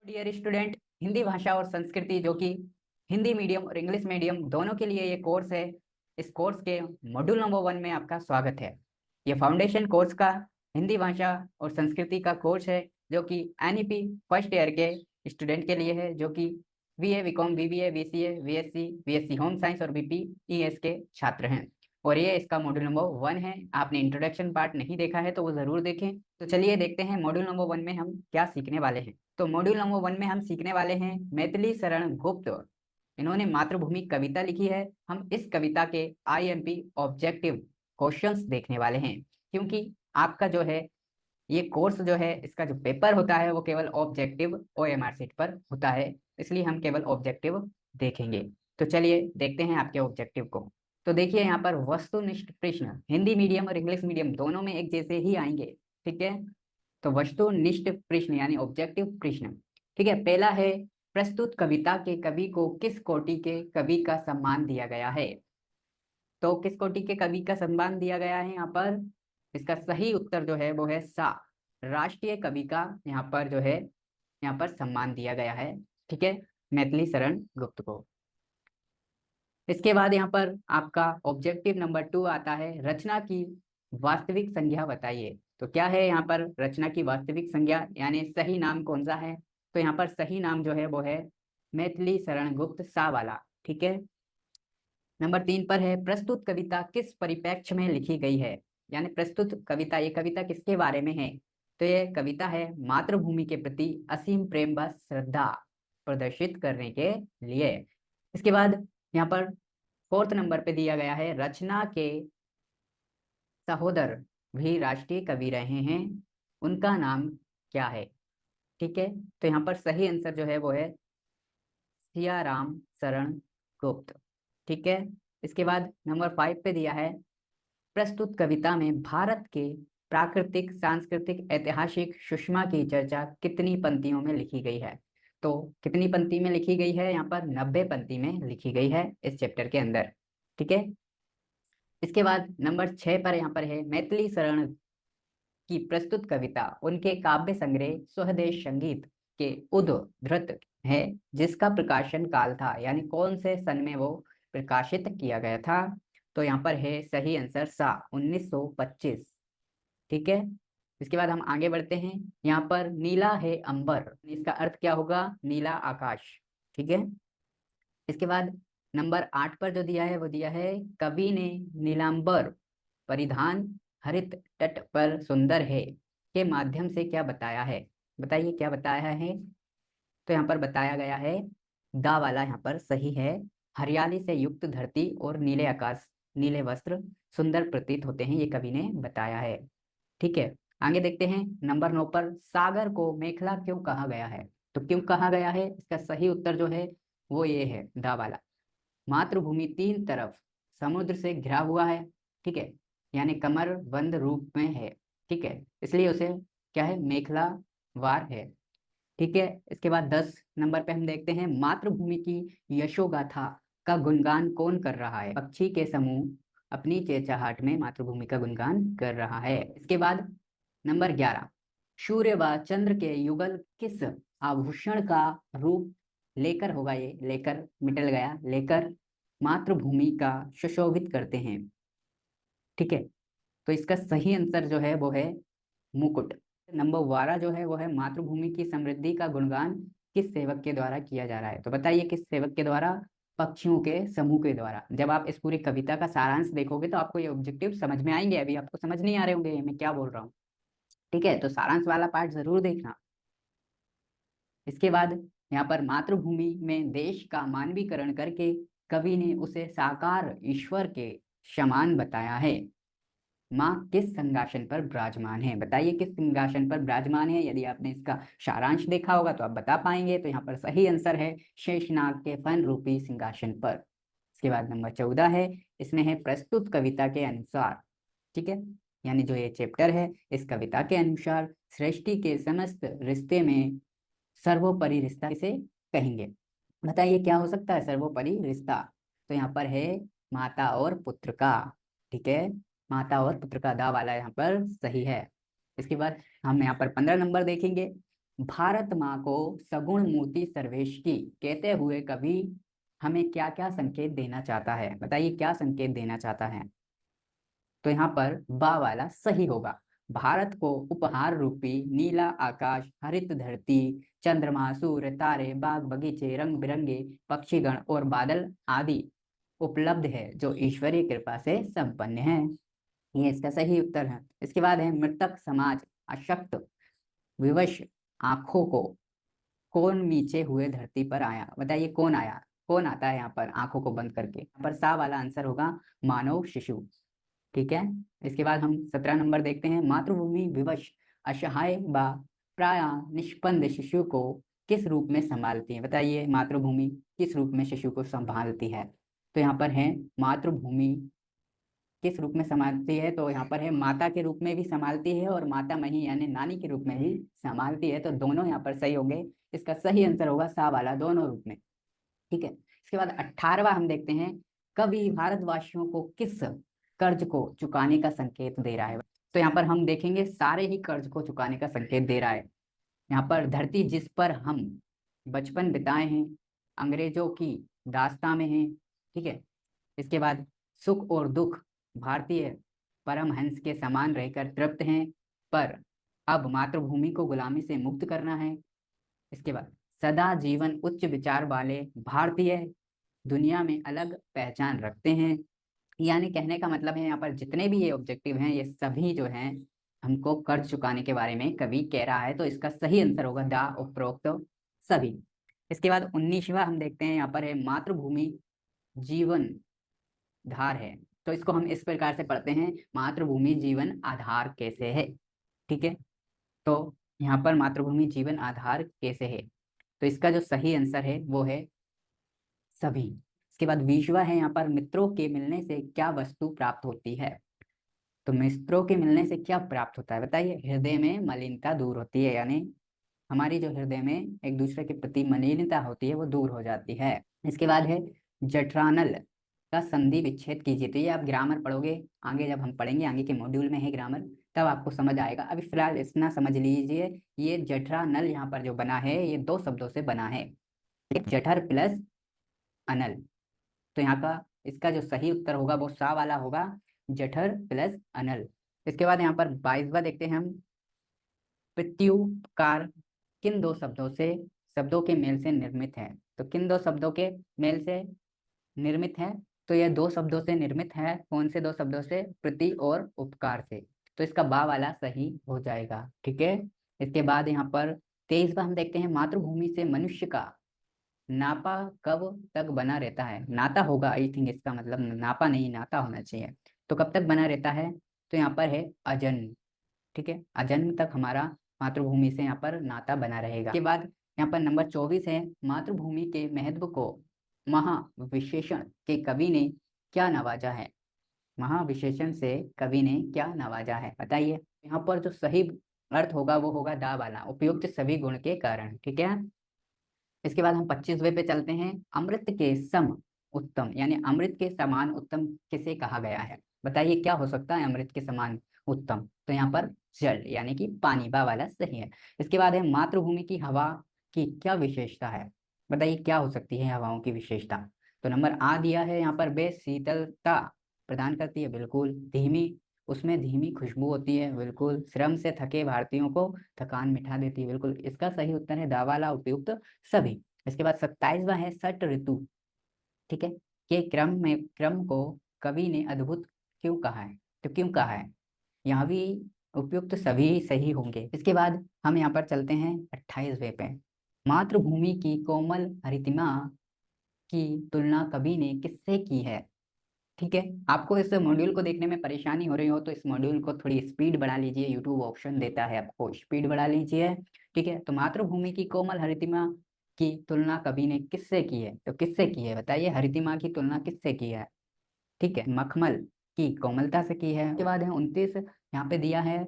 Dear student, Hindi भाषा और संस्कृति जो कि हिंदी मीडियम और इंग्लिश मीडियम दोनों के लिए ये कोर्स है। इस कोर्स के मॉड्यूल नंबर 1 में आपका स्वागत है। ये फाउंडेशन कोर्स का हिंदी भाषा और संस्कृति का कोर्स है जो कि एनईपी फर्स्ट ईयर के स्टूडेंट के लिए है, जो कि BA, BCom, BBA, BCA, BSc, BSc home science और बीपीईएस के छात्र हैं। और ये इसका मॉड्यूल नंबर 1 है। आपने इंट्रोडक्शन पार्ट नहीं देखा है तो वो जरूर देखें। तो चलिए देखते हैं मॉड्यूल नंबर 1 में हम क्या सीखने वाले हैं। तो मॉड्यूल नंबर 1 में हम सीखने वाले हैं मैथिली शरण गुप्त। इन्होंने मातृभूमि कविता लिखी है। हम इस कविता के आईएमपी ऑब्जेक्टिव क्वेश्चंस देखने वाले हैं, क्योंकि आपका जो है ये कोर्स जो है इसका जो पेपर होता है वो केवल ऑब्जेक्टिव ओएमआर सीट पर होता है, इसलिए हम केवल ऑब्जेक्टिव देखेंगे। तो चलिए देखते हैं आपके ऑब्जेक्टिव को। तो देखिए यहाँ पर वस्तुनिष्ठ प्रश्न हिंदी मीडियम और इंग्लिश मीडियम दोनों में एक जैसे ही आएंगे। ठीक है, तो वस्तुनिष्ठ प्रश्न यानी ऑब्जेक्टिव प्रश्न। ठीक है, पहला है प्रस्तुत कविता के कवि को किस कोटि के कवि का सम्मान दिया गया है। तो किस कोटि के कवि का सम्मान दिया गया है यहाँ पर? इसका सही उत्तर जो है वो है सा, राष्ट्रीय कवि का यहाँ पर जो है यहाँ पर सम्मान दिया गया है। ठीक है, मैथिली शरण गुप्त को। इसके बाद यहाँ पर आपका ऑब्जेक्टिव नंबर 2 आता है रचना की वास्तविक संज्ञा बताइए। तो क्या है यहाँ पर रचना की वास्तविक संज्ञा यानी सही नाम कौन सा है? तो यहाँ पर सही नाम जो है वो है मैथिली शरण गुप्त सा वाला। ठीक है, नंबर 3 पर है प्रस्तुत कविता किस परिप्रेक्ष्य में लिखी गई है। यानी प्रस्तुत कविता, ये कविता किसके बारे में है? तो ये कविता है मातृभूमि के प्रति असीम प्रेम व श्रद्धा प्रदर्शित करने के लिए। इसके बाद यहाँ पर 4th नंबर पे दिया गया है रचना के सहोदर भी राष्ट्रीय कवि रहे हैं, उनका नाम क्या है? ठीक है, तो यहाँ पर सही आंसर जो है वो है सियाराम शरण गुप्त। ठीक है, इसके बाद नंबर 5 पे दिया है प्रस्तुत कविता में भारत के प्राकृतिक, सांस्कृतिक, ऐतिहासिक सुषमा की चर्चा कितनी पंक्तियों में लिखी गई है। तो कितनी पंक्ति में लिखी गई है? यहाँ पर 90 पंक्ति में लिखी गई है इस चैप्टर के अंदर। ठीक है, इसके बाद नंबर 6 पर यहाँ पर है मैथिली शरण की प्रस्तुत कविता उनके काव्य संग्रह स्वदेश संगीत के उद्धृत है, जिसका प्रकाशन काल था, यानी कौन से सन में वो प्रकाशित किया गया था। तो यहाँ पर है सही आंसर सा 1925। ठीक है, इसके बाद हम आगे बढ़ते हैं। यहाँ पर नीला है अंबर, इसका अर्थ क्या होगा? नीला आकाश। ठीक है, इसके बाद नंबर 8 पर जो दिया है वो दिया है कवि ने नीलांबर परिधान हरित तट पर सुंदर है के माध्यम से क्या बताया है। बताइए क्या बताया है? तो यहाँ पर बताया गया है दा वाला यहाँ पर सही है। हरियाली से युक्त धरती और नीले आकाश, नीले वस्त्र सुंदर प्रतीत होते हैं, ये कवि ने बताया है। ठीक है, आगे देखते हैं नंबर 9 पर सागर को मेखला क्यों कहा गया है। तो क्यों कहा गया है, इसका सही उत्तर जो है वो ये है दा वाला। मातृभूमि तीन तरफ समुद्र से घिरा हुआ है। ठीक है, यानी कमर बंद रूप में है। ठीक है, इसलिए उसे क्या है? मेखला वार है। ठीक है, इसके बाद 10 नंबर पे हम देखते हैं मातृभूमि की यशोगाथा का गुणगान कौन कर रहा है। पक्षी के समूह अपनी चहचहाट में मातृभूमि का गुणगान कर रहा है। इसके बाद नंबर 11 सूर्य व चंद्र के युगल किस आभूषण का रूप लेकर होगा? ये लेकर मिटल गया, लेकर मातृभूमि का सुशोभित करते हैं। ठीक है, तो इसका सही आंसर जो है वो है मुकुट। नंबर 12 जो है वो है मातृभूमि की समृद्धि का गुणगान किस सेवक के द्वारा किया जा रहा है। तो बताइए किस सेवक के द्वारा? पक्षियों के समूह के द्वारा। जब आप इस पूरी कविता का सारांश देखोगे तो आपको ये ऑब्जेक्टिव समझ में आएंगे। अभी आपको समझ नहीं आ रहे होंगे मैं क्या बोल रहा हूँ। ठीक है, तो सारांश वाला पार्ट जरूर देखना। इसके बाद यहाँ पर मातृभूमि में देश का मानवीकरण करके कवि ने उसे साकार ईश्वर के समान बताया है। माँ किस सिंहासन पर विराजमान है? बताइए किस सिंहासन पर विराजमान है। यदि आपने इसका सारांश देखा होगा तो आप बता पाएंगे। तो यहाँ पर सही आंसर है शेषनाग के फन रूपी सिंहासन पर। इसके बाद नंबर 14 है, इसमें है प्रस्तुत कविता के अनुसार। ठीक है, यानी जो ये चैप्टर है इस कविता के अनुसार सृष्टि के समस्त रिश्ते में सर्वोपरि रिश्ता किसे कहेंगे? बताइए क्या हो सकता है सर्वोपरि रिश्ता? तो यहाँ पर है माता और पुत्र का। ठीक है, माता और पुत्र का दा वाला यहाँ पर सही है। इसके बाद हम यहाँ पर 15 नंबर देखेंगे। भारत माँ को सगुण मोती सर्वेश की कहते हुए कवि हमें क्या क्या संकेत देना चाहता है? बताइए क्या संकेत देना चाहता है? तो यहाँ पर बा वाला सही होगा। भारत को उपहार रूपी नीला आकाश, हरित धरती, चंद्रमा, सूर्य, तारे, बाग बगीचे, रंग बिरंगे पक्षीगण और बादल आदि उपलब्ध है, जो ईश्वरीय कृपा से संपन्न है। ये इसका सही उत्तर है। इसके बाद है मृतक समाज अशक्त विवश आंखों को कौन नीचे हुए धरती पर आया? बताइए कौन आया? कौन आता है यहाँ पर आंखों को बंद करके? यहाँ पर सा वाला आंसर होगा मानव शिशु। ठीक है। इसके बाद हम 17 नंबर देखते हैं। मातृभूमि विवश असहाय व प्राय निष्पन्द शिशु को किस रूप में संभालती है? बताइए मातृभूमि किस रूप में शिशु को संभालती है? तो यहाँ पर है मातृभूमि किस रूप में संभालती है? तो यहाँ पर है माता के रूप में भी संभालती है और माता मही यानी नानी के रूप में भी संभालती है। तो दोनों यहाँ पर सही होंगे। इसका सही आंसर होगा सा वाला, दोनों रूप में। ठीक है। इसके बाद 18वां हम देखते हैं। कवि भारतवासियों को किस कर्ज को चुकाने का संकेत दे रहा है? तो यहाँ पर हम देखेंगे सारे ही कर्ज को चुकाने का संकेत दे रहा है। यहाँ पर धरती जिस पर हम बचपन बिताए हैं, अंग्रेजों की दास्तां में है। ठीक है। इसके बाद सुख और दुख भारतीय परमहंस के समान रहकर तृप्त हैं, पर अब मातृभूमि को गुलामी से मुक्त करना है। इसके बाद सदा जीवन उच्च विचार वाले भारतीय दुनिया में अलग पहचान रखते हैं। यानी कहने का मतलब है यहाँ पर जितने भी ये ऑब्जेक्टिव हैं, ये सभी जो हैं हमको कर्ज चुकाने के बारे में कवि कह रहा है। तो इसका सही आंसर होगा दा उपरोक्त सभी। इसके बाद 19वां हम देखते हैं। यहाँ पर है मातृभूमि जीवन धार है। तो इसको हम इस प्रकार से पढ़ते हैं, मातृभूमि जीवन आधार कैसे है? ठीक है। तो यहाँ पर मातृभूमि जीवन आधार कैसे है, तो इसका जो सही आंसर है वो है सभी। इसके बाद 20वां है यहाँ पर मित्रों के मिलने से क्या वस्तु प्राप्त होती है? तो मित्रों के मिलने से क्या प्राप्त होता है? बताइए। हृदय में मलिनता दूर होती है, यानी हमारी जो हृदय में एक दूसरे के प्रति मलिनता होती है वो दूर हो जाती है। इसके बाद है जठरानल का संधि विच्छेद कीजिए। तो ये आप ग्रामर पढ़ोगे आगे, जब हम पढ़ेंगे आगे के मॉड्यूल में है ग्रामर, तब आपको समझ आएगा। अभी फिलहाल इतना समझ लीजिए, ये जठरानल यहाँ पर जो बना है ये दो शब्दों से बना है, जठर प्लस अनल। तो यहाँ का इसका जो सही उत्तर होगा वो सा वाला होगा, जठर प्लस अनल। इसके बाद यहाँ पर 22वां देखते हैं हम। प्रत्युपकार किन दो शब्दों के मेल से निर्मित है? तो किन दो शब्दों के मेल से निर्मित है? तो यह दो शब्दों से निर्मित है। कौन से दो शब्दों से? प्रति और उपकार से। तो इसका बा वाला सही हो जाएगा। ठीक है। इसके बाद यहाँ पर 23वां हम देखते हैं। मातृभूमि से मनुष्य का नापा कब तक बना रहता है? नाता होगा आई थिंक, इसका मतलब नापा नहीं नाता होना चाहिए। तो कब तक बना रहता है? तो यहाँ पर है अजन्म। ठीक है। अजन्म तक हमारा मातृभूमि से यहाँ पर नाता बना रहेगा। के बाद यहाँ पर नंबर 24 है। मातृभूमि के महत्व को महाविशेषण के कवि ने क्या नवाजा है? महाविशेषण से कवि ने क्या नवाजा है? बताइए। यहाँ पर जो सही अर्थ होगा वो होगा दा वाला, उपयुक्त सभी गुण के कारण। ठीक है। इसके बाद हम 25वें पे चलते हैं। अमृत के सम उत्तम यानी अमृत के समान उत्तम किसे कहा गया है? बताइए क्या हो सकता है अमृत के समान उत्तम? तो यहाँ पर जल यानी कि पानी, बा वाला सही है। इसके बाद है मातृभूमि की हवा की क्या विशेषता है? बताइए क्या हो सकती है हवाओं की विशेषता? तो नंबर आ दिया है यहाँ पर, बे शीतलता प्रदान करती है, बिल्कुल। धीमी, उसमें धीमी खुशबू होती है, बिल्कुल। श्रम से थके भारतीयों को थकान मिटा देती है, बिल्कुल। इसका सही उत्तर है दा वाला, उपयुक्त सभी। इसके बाद 27वां है षट ऋतु। ठीक है। के क्रम को कवि ने अद्भुत क्यों कहा है? तो क्यों कहा है? यहाँ भी उपयुक्त सभी सही होंगे। इसके बाद हम यहाँ पर चलते हैं 28वें पे। मातृभूमि की कोमल हरितिमा की तुलना कवि ने किससे की है? ठीक है। आपको इस मॉड्यूल को देखने में परेशानी हो रही हो तो इस मॉड्यूल को थोड़ी स्पीड बढ़ा लीजिए, यूट्यूब ऑप्शन देता है आपको, स्पीड बढ़ा लीजिए। ठीक है। तो मातृभूमि की कोमल हरितिमा की तुलना कवि ने किससे की है? तो किससे की है बताइए, हरितिमा की तुलना किससे की है? ठीक है, मखमल की कोमलता से की है। उसके बाद है 29, यहाँ पे दिया है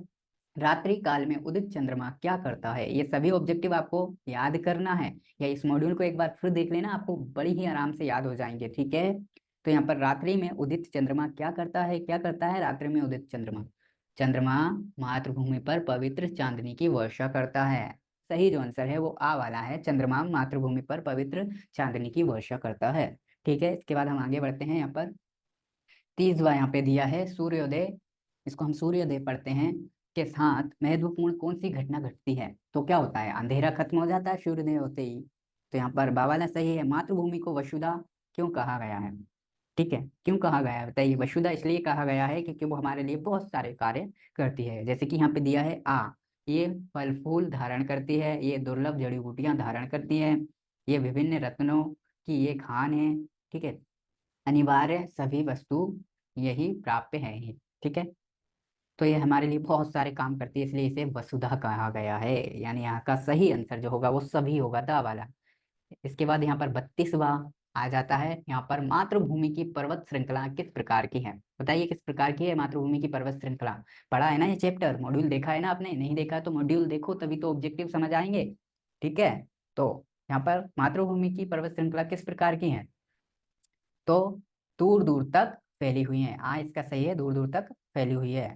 रात्रि काल में उदित चंद्रमा क्या करता है? ये सभी ऑब्जेक्टिव आपको याद करना है, या इस मॉड्यूल को एक बार फिर देख लेना, आपको बड़ी ही आराम से याद हो जाएंगे। ठीक है। तो यहाँ पर रात्रि में उदित चंद्रमा क्या करता है? क्या करता है रात्रि में उदित चंद्रमा? चंद्रमा मातृभूमि पर पवित्र चांदनी की वर्षा करता है। सही जो आंसर है वो आ वाला है, चंद्रमा मातृभूमि पर पवित्र चांदनी की वर्षा करता है। ठीक है, इसके बाद हम आगे बढ़ते हैं। यहाँ पर 30वां यहाँ पे दिया है सूर्योदय, इसको हम सूर्योदय पढ़ते हैं, के साथ महत्वपूर्ण कौन सी घटना घटती है? तो क्या होता है, अंधेरा खत्म हो जाता है सूर्योदय होते ही। तो यहाँ पर बावाला सही है। मातृभूमि को वसुधा क्यों कहा गया है? ठीक है, क्यों कहा गया है बताइए? वसुधा इसलिए कहा गया है क्योंकि वो हमारे लिए बहुत सारे कार्य करती है। जैसे कि यहाँ पे दिया है ये फल फूल धारण करती है, ये दुर्लभ जड़ी बूटियां धारण करती है, ये विभिन्न रत्नों की ये खान है। ठीक है, अनिवार्य सभी वस्तु यही प्राप्य है ही। ठीक है, तो ये हमारे लिए बहुत सारे काम करती है, इसलिए इसे वसुधा कहा गया है। यानी यहाँ का सही आंसर जो होगा वो सभी होगा, दा वाला। इसके बाद यहाँ पर 32वां आ जाता है। यहाँ पर मातृभूमि की पर्वत श्रृंखला किस प्रकार की है? बताइए किस प्रकार की है मातृभूमि की पर्वत श्रृंखला? पढ़ा है ना ये चैप्टर, मॉड्यूल देखा है ना आपने? नहीं देखा तो मॉड्यूल देखो, तभी तो ऑब्जेक्टिव समझ आएंगे। ठीक है, तो यहाँ पर मातृभूमि की पर्वत श्रृंखला किस प्रकार की है? तो दूर दूर तक फैली हुई है। इसका सही है, दूर दूर तक फैली हुई है।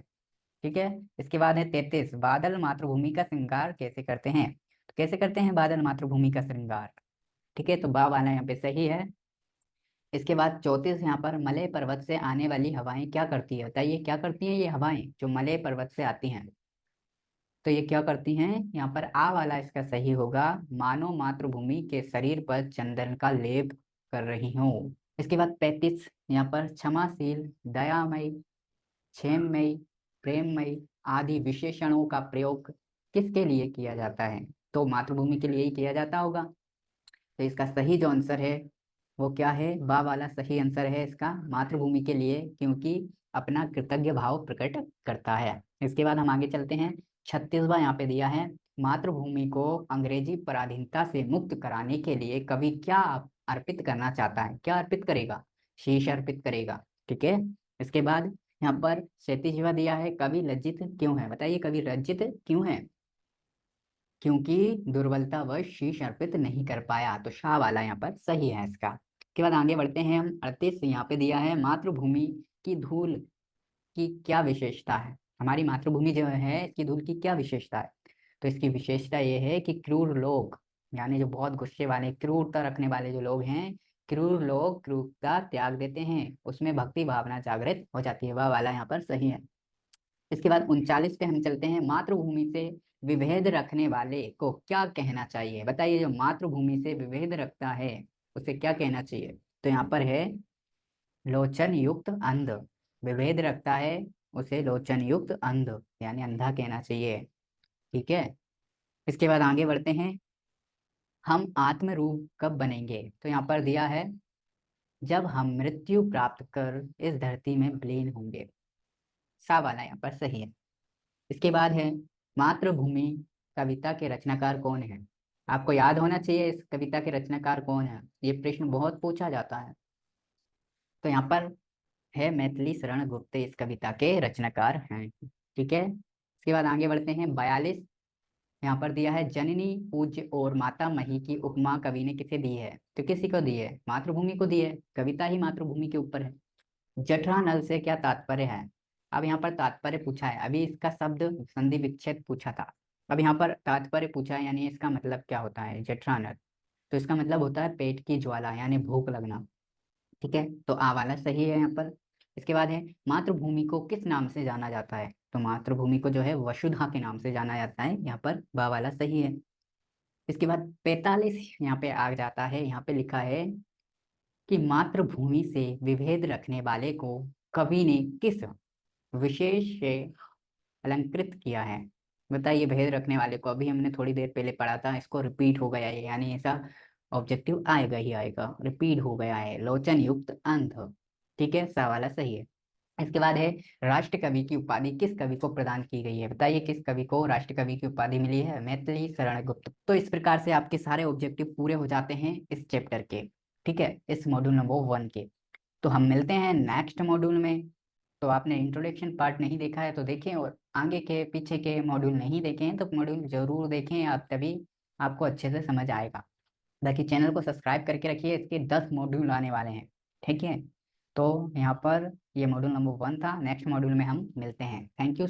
ठीक है, इसके बाद है 33, बादल मातृभूमि का श्रृंगार कैसे करते हैं? तो कैसे करते हैं बादल मातृभूमि का श्रृंगार? ठीक है, तो बा वाला यहाँ पे सही है। इसके बाद 34 यहाँ पर मलय पर्वत से आने वाली हवाएं क्या करती है? बताइए क्या करती हैं ये हवाएं जो मलय पर्वत से आती हैं? तो ये क्या करती हैं? यहाँ पर आ वाला इसका सही होगा, मानो मातृभूमि के शरीर पर चंदन का लेप कर रही हूँ। इसके बाद 35 यहाँ पर क्षमाशील, दयामयी, क्षेममयी, प्रेममयी आदि विशेषणों का प्रयोग किसके लिए किया जाता है? तो मातृभूमि के लिए ही किया जाता होगा। तो इसका सही जो आंसर है वो क्या है? बा वाला सही आंसर है इसका, मातृभूमि के लिए, क्योंकि अपना कृतज्ञ भाव प्रकट करता है। इसके बाद हम आगे चलते हैं। 36वां यहाँ पे दिया है, मातृभूमि को अंग्रेजी पराधीनता से मुक्त कराने के लिए कवि क्या अर्पित करना चाहता है? क्या अर्पित करेगा? शीश अर्पित करेगा। ठीक है, इसके बाद यहाँ पर 37वां दिया है, कवि लज्जित क्यों है? बताइए कवि लज्जित क्यों है? क्योंकि दुर्बलतावश शीश अर्पित नहीं कर पाया। तो शाह वाला यहाँ पर सही है इसका। के बाद आगे बढ़ते हैं हम। 38 यहाँ पे दिया है, मातृभूमि की धूल की क्या विशेषता है? हमारी मातृभूमि जो है इसकी धूल की क्या विशेषता है? तो इसकी विशेषता ये है कि क्रूर लोग, यानी जो बहुत गुस्से वाले, क्रूरता रखने वाले जो लोग हैं, क्रूर लोग क्रूरता त्याग देते हैं, उसमें भक्ति भावना जागृत हो जाती है। वह वाला यहाँ पर सही है। इसके बाद 39 पे हम चलते हैं, मातृभूमि से विभेद रखने वाले को क्या कहना चाहिए? बताइए जो मातृभूमि से विभेद रखता है उसे क्या कहना चाहिए? तो यहाँ पर है लोचन युक्त अंध। विभेद रखता है उसे लोचन युक्त अंध, यानी अंधा कहना चाहिए। ठीक है, इसके बाद आगे बढ़ते हैं। हम आत्म रूप कब बनेंगे? तो यहाँ पर दिया है, जब हम मृत्यु प्राप्त कर इस धरती में विलीन होंगे। सा वाला यहाँ पर सही है। इसके बाद है, मातृभूमि कविता के रचनाकार कौन है? आपको याद होना चाहिए इस कविता के रचनाकार कौन है, ये प्रश्न बहुत पूछा जाता है। तो यहाँ पर है मैथिली शरण गुप्त इस कविता के रचनाकार हैं। ठीक है, इसके बाद आगे बढ़ते हैं। 42 यहाँ पर दिया है, जननी पूज्य और माता मही की उपमा कवि ने किसे दी है? तो किसी को दी है? मातृभूमि को दी है। कविता ही मातृभूमि के ऊपर है। जठरा नल से क्या तात्पर्य है? अब यहाँ पर तात्पर्य पूछा है, अभी इसका शब्द संधि विच्छेद पूछा था। अब यहाँ पर तात्पर्य पूछा है, यानी इसका मतलब क्या होता है जठरा नल? तो इसका मतलब होता है पेट की ज्वाला, यानी भूख लगना। ठीक है, तो आ वाला सही है यहाँ पर। इसके बाद है, मातृभूमि को किस नाम से जाना जाता है? तो मातृभूमि को जो है वसुधा के नाम से जाना जाता है। यहाँ पर बा वाला सही है। इसके बाद 45 यहाँ पे आ जाता है, यहाँ पे लिखा है कि मातृभूमि से विभेद रखने वाले को कवि ने किस विशेष से अलंकृत किया है? बताइए, भेद रखने वाले को अभी हमने थोड़ी देर पहले पढ़ा था, इसको रिपीट हो गया है, यानी ऐसा ऑब्जेक्टिव आएगा ही आएगा, रिपीट हो गया है, लोचन युक्त अंध। ठीक है, सा वाला सही है। इसके बाद है, राष्ट्र कवि की उपाधि किस कवि को प्रदान की गई है? बताइए किस कवि को राष्ट्र कवि की उपाधि मिली है? मैथिली शरण गुप्त। तो इस प्रकार से आपके सारे ऑब्जेक्टिव पूरे हो जाते हैं इस चैप्टर के। ठीक है, इस मॉड्यूल नंबर 1 के। तो हम मिलते हैं नेक्स्ट मॉड्यूल में। तो आपने इंट्रोडक्शन पार्ट नहीं देखा है तो देखें, और आगे के पीछे के मॉड्यूल नहीं देखे हैं तो मॉड्यूल जरूर देखें आप, तभी आपको अच्छे से समझ आएगा। बाकी चैनल को सब्सक्राइब करके रखिए, इसके 10 मॉड्यूल आने वाले हैं। ठीक है, तो यहाँ पर ये मॉड्यूल नंबर 1 था। नेक्स्ट मॉड्यूल में हम मिलते हैं। Thank you.